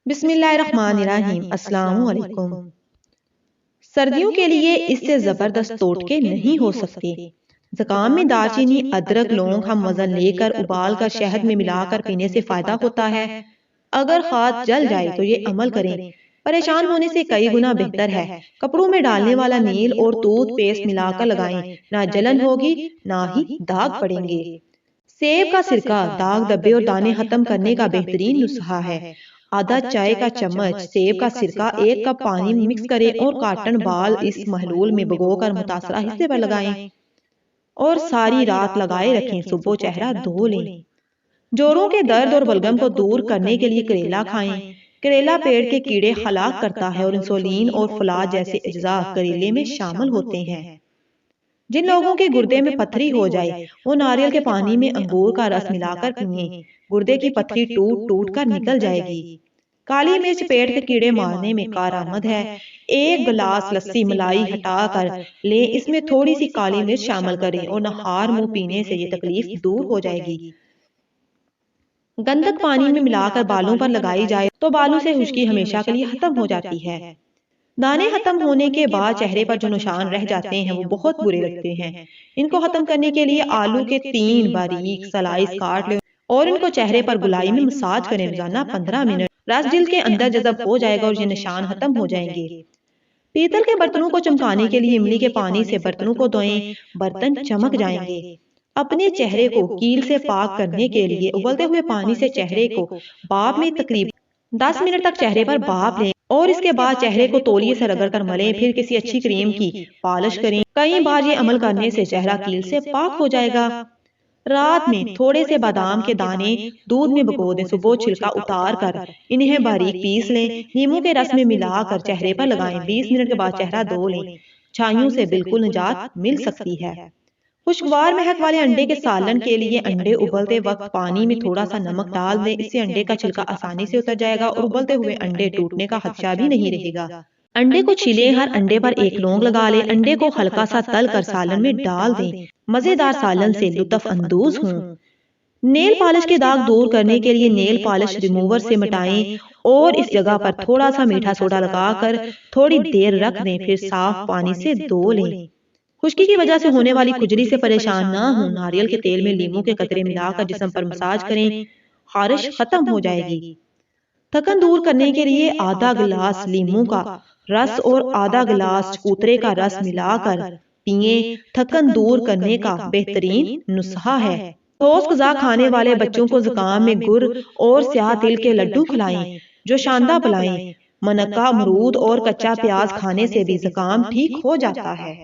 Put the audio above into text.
بسم اللہ الرحمن الرحیم۔ السلام علیکم۔ سردیوں کے لیے اس سے زبردست ٹوٹکے نہیں ہو سکتے۔ زکام میں دال چینی، ادرک، لونگ ہم وزن لے کر ابال کر شہد میں ملا کر پینے سے فائدہ ہوتا ہے۔ اگر ہاتھ جل جائے تو یہ عمل کریں، پریشان ہونے سے کئی گنا بہتر ہے۔ کپڑوں میں ڈالنے والا نیل اور ٹوتھ پیسٹ ملا کر لگائیں، نہ جلن ہوگی نہ ہی داغ پڑیں گے۔ سیب کا سرکہ داغ، دبے اور دانے ختم کرنے کا بہترین نسخہ ہے۔ آدھا چائے کا چمچ سیب کا سرکہ 1 کپ پانی میں مکس کریں اور کاٹن بال اس محلول میں بھگو کر متاثرہ حصے پر لگائیں اور ساری رات لگائے رکھیں۔ صبح چہرہ دھو لیں۔ جوڑوں کے درد اور بلغم کو دور کرنے کے لیے کریلا کھائیں۔ کریلا پیٹ کے کیڑے ہلاک کرتا ہے اور انسولین اور فولاد جیسے اجزاء کریلے میں شامل ہوتے ہیں۔ جن لوگوں کے گردے میں پتھری ہو جائے وہ ناریل کے پانی میں انگور کا رس ملا کر پئیں، گردے کی پتھری ٹوٹ ٹوٹ کر نکل جائے گی۔ کالی مرچ پیٹ کے کیڑے مارنے میں کارآمد ہے۔ 1 گلاس لسی ملائی ہٹا کر لیں، اس میں تھوڑی سی کالی مرچ شامل کریں اور نہار منہ پینے سے یہ تکلیف دور ہو جائے گی۔ گندھک پانی میں ملا کر بالوں پر لگائی جائے تو بالوں سے خشکی ہمیشہ کے لیے ختم ہو جاتی ہے۔ دانے ختم ہونے کے بعد چہرے پر جو نشان رہ جاتے ہیں وہ بہت برے لگتے ہیں۔ ان کو ختم کرنے کے لیے آلو کے 3 باریک سلائس کاٹ لیں اور ان کو چہرے پر گلائی میں مساج کریں۔ روزانہ 15 منٹ رس جلد کے اندر جذب ہو جائے گا اور یہ نشان ختم ہو جائیں گے۔ پیتل کے برتنوں کو چمکانے کے لیے املی کے پانی سے برتنوں کو دھوئیں، برتن چمک جائیں گے۔ اپنے چہرے کو کیل سے پاک کرنے کے لیے ابلتے ہوئے پانی سے چہرے کو بھاپ میں تقریباً 10 منٹ تک چہرے پر بھاپ لیں اور اس کے بعد چہرے کو تولیے سے رگڑ کر ملیں، پھر کسی اچھی کریم کی پالش کریں۔ کئی بار یہ عمل کرنے سے چہرہ کیل سے پاک ہو جائے گا۔ رات میں تھوڑے سے بادام کے دانے دودھ میں بھگو دیں، صبح چھلکا اتار کر انہیں باریک پیس لیں، لیموں کے رس میں ملا کر چہرے پر لگائیں۔ 20 منٹ کے بعد چہرہ دھو لیں، چھائیوں سے بالکل نجات مل سکتی ہے۔ خوشگوار مہک والے انڈے کے سالن کے لیے انڈے ابلتے وقت پانی میں تھوڑا سا نمک ڈال دیں، اس سے انڈے کا چھلکا آسانی سے اتر جائے گا اور ابلتے ہوئے انڈے ٹوٹنے کا خدشہ بھی نہیں رہے گا۔ انڈے کو چھیلیں، ہر انڈے پر 1 لونگ لگا لیں، انڈے کو ہلکا سا تل کر سالن میں ڈال دیں، مزیدار سالن سے لطف اندوز ہوں۔ نیل پالش کے داغ دور کرنے کے لیے نیل پالش ریموور سے مٹائیں اور اس جگہ پر تھوڑا سا میٹھا سوڈا لگا کر تھوڑی دیر رکھ دیں، پھر صاف پانی سے دھو لیں۔ خشکی کی وجہ سے ہونے والی کھجلی سے پریشان نہ ہوں، ناریل کے تیل میں لیموں کے قطرے ملا کر جسم پر مساج کریں، خارش ختم ہو جائے گی۔ تھکن دور کرنے کے لیے آدھا گلاس لیموں کا رس اور آدھا گلاس چکوترے کا رس ملا کر پئیں، تھکن دور کرنے کا بہترین نسخہ ہے۔ ٹھوس غذا کھانے والے بچوں کو زکام میں گر اور سیاہ تل کے لڈو کھلائیں، جو شاندہ پلائیں۔ منقہ، امرود اور کچا پیاز کھانے سے بھی زکام ٹھیک ہو جاتا ہے۔